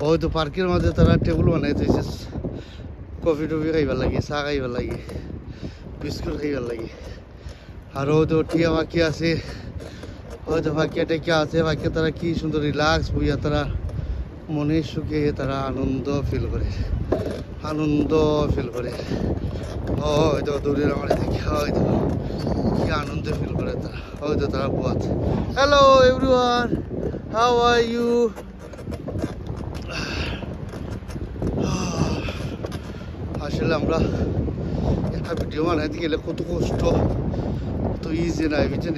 হয়তো পার্কের মাঝে তারা টেবিল বানাই থৈছে কফি টফি খাইবার লাগে চাহ খাইবার লাগে বিস্কুট খাইবার লাগে আর হয়তো টিয়া পাখি আছে হয়তো পাখিয়া টেকিয়া আছে পাখিয়া তারা কি সুন্দর রিল্যাক্স বইয়া তারা মনের সুখে তারা আনন্দ ফিল করে হয়তো দূরের আমার দেখি হয়তো কি আনন্দ ফিল করে তারা হয়তো তারা বহুত hello everyone how are you আসলে আমরা একটা ভিডিও বানাইতে গেলে কত কষ্ট কত ইজি নাই বুঝছেন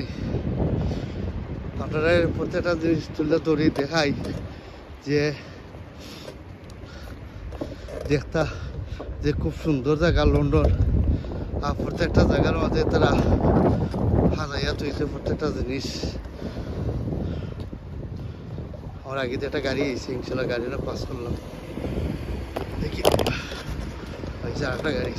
আপনারা প্রত্যেকটা জিনিস তুলে ধরে দেখাই যে দেখতা যে খুব সুন্দর জায়গা লন্ডন আর প্রত্যেকটা জায়গার মাঝে তারা সাজাইয়া তৈছে প্রত্যেকটা জিনিস আমার আগে একটা গাড়ি এসে ইনশাল্লাহ গাড়িটা পাস করলাম দেখি একটা গাড়ি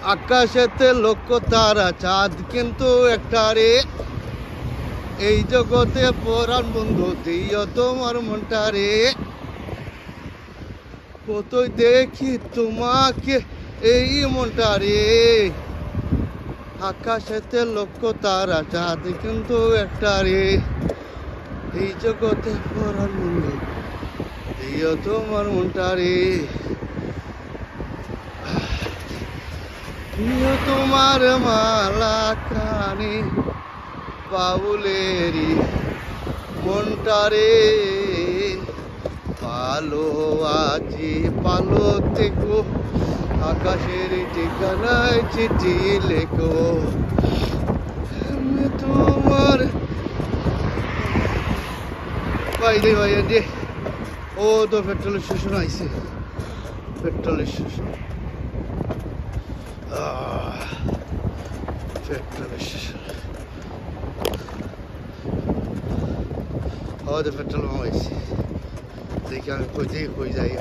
আকাশেতে লক্ষ তারা চাঁদ কিন্তু একটা রে এই জগতে পরাণ বন্ধু দিও তোমার মনটা রে কতই দেখি তোমাকে এই মনটা রে আকাশেতে লক্ষ তারা চাঁদ কিন্তু একটা রে এই জগতে পরাণ বন্ধু দিও তোমার মনটা রে তোমার মালা কানে বাউলেরি মনটারে পালো আজি পালো দেখো আকাশের ঠিকানায় চিঠি লেখো তোমার বাইরে ভাইয়া দিয়ে ও তো পেট্রোলের স্টেশন আইছে পেট্রোলের স্টেশন হয়তো পেট্রোল পাম্প আইছি দেখি আমি কই যাই